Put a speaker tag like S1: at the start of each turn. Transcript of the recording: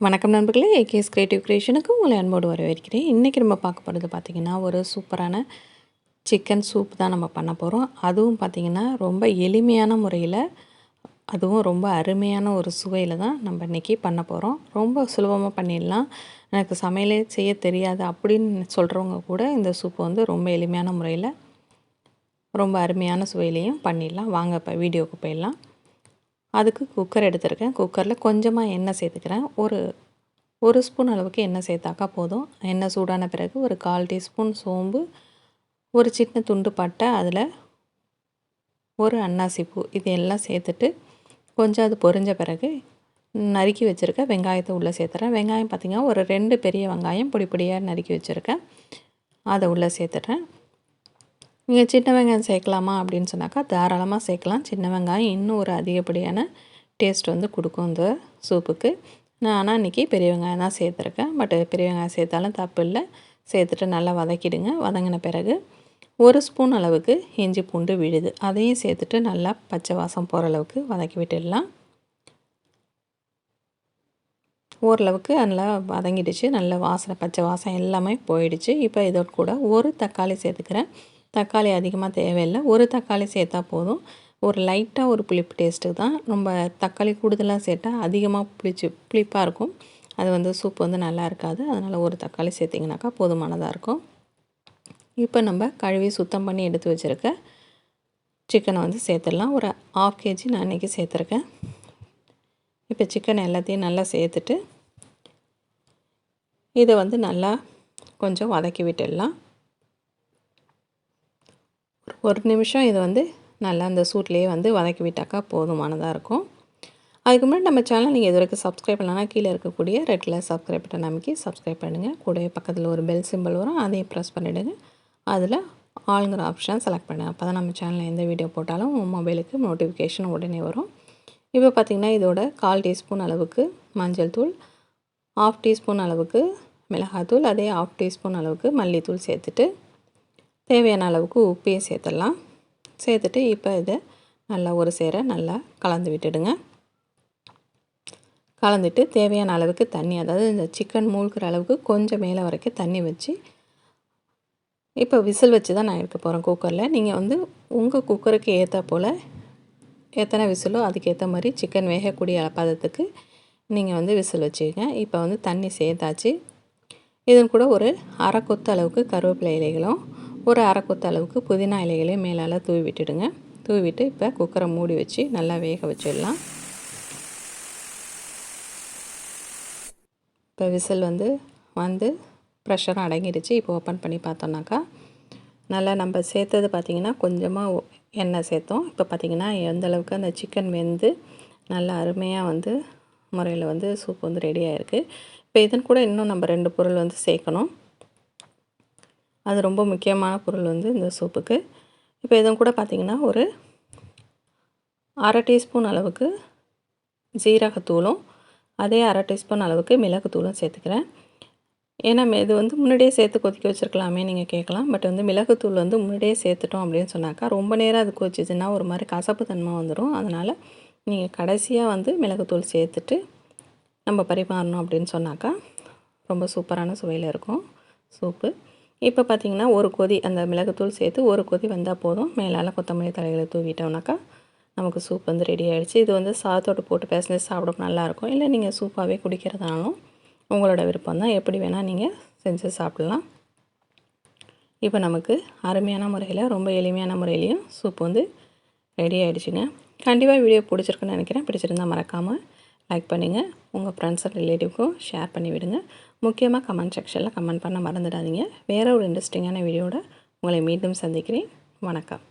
S1: வணக்கம் நண்பர்களே, AKS creative கிரியேஷனுக்கு உங்களை அன்போடு வரவேற்கிறேன். இன்றைக்கி நம்ம பார்க்க போகிறது பார்த்திங்கன்னா, ஒரு சூப்பரான சிக்கன் சூப் தான் நம்ம பண்ண போகிறோம். அதுவும் பார்த்திங்கன்னா ரொம்ப எளிமையான முறையில், அதுவும் ரொம்ப அருமையான ஒரு சுவையில் தான் நம்ம இன்றைக்கி பண்ண போகிறோம். ரொம்ப சுலபமாக பண்ணிடலாம். எனக்கு சமையலே செய்ய தெரியாது அப்படின்னு சொல்கிறவங்க கூட இந்த சூப்பை வந்து ரொம்ப எளிமையான முறையில் ரொம்ப அருமையான சுவையிலையும் பண்ணிடலாம். வாங்க இப்போ வீடியோவுக்கு போயிடலாம். அதுக்கு குக்கர் எடுத்துருக்கேன். குக்கரில் கொஞ்சமாக எண்ணெய் சேர்த்துக்கிறேன். ஒரு ஸ்பூன் அளவுக்கு எண்ணெய் சேர்த்தாக்கா போதும். எண்ணெய் சூடான பிறகு ஒரு 1/4 டீஸ்பூன் சோம்பு, ஒரு சின்ன துண்டு பட்டை, அதில் ஒரு அன்னாசி பூ, இது எல்லாம் சேர்த்துட்டு கொஞ்சம் அது பொரிஞ்ச பிறகு நறுக்கி வச்சுருக்க வெங்காயத்தை உள்ளே சேர்த்துறேன். வெங்காயம் பார்த்திங்கன்னா ஒரு 2 பெரிய வெங்காயம் பொடி பொடியாக நறுக்கி வச்சுருக்கேன். அதை உள்ளே சேர்த்துட்றேன். நீங்கள் சின்ன வெங்காயம் சேர்க்கலாமா அப்படின்னு சொன்னாக்கா தாராளமாக சேர்க்கலாம். சின்ன வெங்காயம் இன்னும் ஒரு அதிகப்படியான டேஸ்ட் வந்து கொடுக்கும் இந்த சூப்புக்கு. நான் ஆனால் இன்றைக்கி பெரிய வெங்காயம் தான் சேர்த்துருக்கேன். பட் பெரிய வெங்காயம் சேர்த்தாலும் தப்பு இல்லை. சேர்த்துட்டு நல்லா வதக்கிடுங்க. வதங்கின பிறகு ஒரு ஸ்பூன் அளவுக்கு இஞ்சி பூண்டு விழுது அதையும் சேர்த்துட்டு நல்லா பச்சை வாசம் போகிற அளவுக்கு வதக்கி விட்டுடலாம். ஓரளவுக்கு நல்லா வதங்கிடுச்சு. நல்ல வாசனை, பச்சை வாசம் எல்லாமே போயிடுச்சு. இப்போ இதோட கூட ஒரு தக்காளி சேர்த்துக்கிறேன். தக்காளி அதிகமாக தேவையில்லை. ஒரு தக்காளி சேர்த்தா போதும். ஒரு லைட்டாக ஒரு புளிப்பு டேஸ்ட்டு தான். ரொம்ப தக்காளி கூடுதலாக சேர்த்தா அதிகமாக புளிப்பாக இருக்கும். அது வந்து சூப் வந்து நல்லா இருக்காது. அதனால் ஒரு தக்காளி சேர்த்திங்கனாக்கா போதுமானதாக இருக்கும். இப்போ நம்ம கழுவி சுத்தம் பண்ணி எடுத்து வச்சுருக்க சிக்கனை வந்து சேர்த்துடலாம். ஒரு 1/2 kg நான் இன்றைக்கி சேர்த்துருக்கேன். இப்போ சிக்கன் எல்லாத்தையும் நல்லா சேர்த்துட்டு இதை வந்து நல்லா கொஞ்சம் வதக்கி விட்டுடலாம். ஒரு நிமிஷம் இதை வந்து நல்லா அந்த சூட்லேயே வந்து வதக்கி விட்டாக்கா போதுமானதாக இருக்கும். அதுக்கு முன்னாடி நம்ம சேனல் நீங்கள் இது வரைக்கும் சப்ஸ்கிரைப் பண்ணலன்னா கீழே இருக்கக்கூடிய ரெட் கலர் சப்ஸ்கிரைப் பட்டன் அமைக்கி சப்ஸ்கிரைப் பண்ணுங்கள். கூடவே பக்கத்தில் ஒரு பெல் சிம்பிள் வரும், அதையும் ப்ரெஸ் பண்ணிவிடுங்க. அதில் ஆளுங்கிற ஆப்ஷன் செலக்ட் பண்ணுங்கள். அப்போ தான் நம்ம சேனலில் எந்த வீடியோ போட்டாலும் உங்கள் மொபைலுக்கு நோட்டிஃபிகேஷன் உடனே வரும். இப்போ பார்த்திங்கன்னா இதோட 1/4 டீஸ்பூன் அளவுக்கு மஞ்சள் தூள், 1/2 டீஸ்பூன் அளவுக்கு மிளகாத்தூள், அதே 1/2 டீஸ்பூன் அளவுக்கு மல்லித்தூள் சேர்த்துட்டு தேவையான அளவுக்கு உப்பையும் சேர்த்துடலாம். சேர்த்துட்டு இப்போ இதை நல்லா ஒரு சேர நல்லா கலந்து விட்டுடுங்க. கலந்துட்டு தேவையான அளவுக்கு தண்ணி, அதாவது இந்த சிக்கன் மூழ்கிற அளவுக்கு கொஞ்சம் மேலே வரைக்கும் தண்ணி வச்சு இப்போ விசில் வச்சு தான் நான் எடுக்க போகிறேன் குக்கரில். நீங்கள் வந்து உங்கள் குக்கருக்கு ஏற்ற போல் எத்தனை விசிலோ அதுக்கேற்ற மாதிரி சிக்கன் வேகக்கூடிய பதத்துக்கு நீங்கள் வந்து விசில் வச்சுக்கங்க. இப்போ வந்து தண்ணி சேர்த்தாச்சு. இதன் கூட ஒரு அரை கொத்து அளவுக்கு கருவேப்பிலை இலைகளும் ஒரு அரை கொத்து அளவுக்கு புதினா இலைகளையும் மேலால் தூவி விட்டுடுங்க. தூவிட்டு இப்போ குக்கரை மூடி வச்சு நல்லா வேக வச்சிடலாம். இப்போ விசில் வந்து ப்ரெஷரும் அடங்கிடுச்சு. இப்போ ஓப்பன் பண்ணி பார்த்தோன்னாக்கா நல்லா நம்ம சேர்த்தது பார்த்திங்கன்னா கொஞ்சமாக எண்ணெய் சேர்த்தோம். இப்போ பார்த்திங்கன்னா எந்தளவுக்கு அந்த சிக்கன் வெந்து நல்லா அருமையாக வந்து முறையில் வந்து சூப் வந்து ரெடி ஆகிருக்கு. இப்போ இதன் கூட இன்னும் நம்ம 2 பொருள் வந்து சேர்க்கணும். அது ரொம்ப முக்கியமான பொருள் வந்து இந்த சூப்புக்கு. இப்போ இதன் கூட பார்த்திங்கன்னா ஒரு அரை டீஸ்பூன் அளவுக்கு ஜீரகத்தூளும் அதே அரை டீஸ்பூன் அளவுக்கு மிளகுத்தூளும் சேர்த்துக்கிறேன். ஏன்னா இது வந்து முன்னாடியே சேர்த்து கொதிக்க வச்சுருக்கலாமே நீங்கள் கேட்கலாம். பட் வந்து மிளகுத்தூள் வந்து முன்னாடியே சேர்த்துட்டோம் அப்படின்னு சொன்னாக்கா ரொம்ப நேரம் அது கொதிச்சிச்சுன்னா ஒரு மாதிரி கசப்பு தன்மை வந்துடும். அதனால் நீங்கள் கடைசியாக வந்து மிளகுத்தூள் சேர்த்துட்டு நம்ம பரிமாறணும் அப்படின்னு சொன்னாக்கா ரொம்ப சூப்பரான சுவையில் இருக்கும் சூப்பு. இப்போ பார்த்திங்கன்னா ஒரு கொதி அந்த மிளகுத்தூள் சேர்த்து ஒரு கொதி வந்தால் போதும். மேலால் கொத்தமல்லி தழைகளை தூவிட்டோம்னாக்கா நமக்கு சூப் வந்து ரெடி ஆகிடுச்சு. இது வந்து சாதத்தோடு போட்டு பேசினு சாப்பிட நல்லாயிருக்கும். இல்லை நீங்கள் சூப்பாகவே குடிக்கிறதாலும் உங்களோட விருப்பம் தான். எப்படி வேணால் நீங்கள் செஞ்சு சாப்பிட்லாம். இப்போ நமக்கு அருமையான முறையில் ரொம்ப எளிமையான முறையிலையும் சூப் வந்து ரெடி ஆகிடுச்சுங்க. கண்டிப்பாக வீடியோ பிடிச்சிருக்குன்னு நினைக்கிறேன். பிடிச்சிருந்தால் மறக்காமல் லைக் பண்ணுங்கள். உங்கள் ஃப்ரெண்ட்ஸ் அண்ட் ரிலேட்டிவ்க்கும் ஷேர் பண்ணி விடுங்க. முக்கியமாக கமெண்ட் செக்ஷனில் கமெண்ட் பண்ண மறந்துடாதீங்க. வேறு ஒரு இன்ட்ரெஸ்டிங்கான வீடியோட உங்களை மீண்டும் சந்திக்கிறேன். வணக்கம்.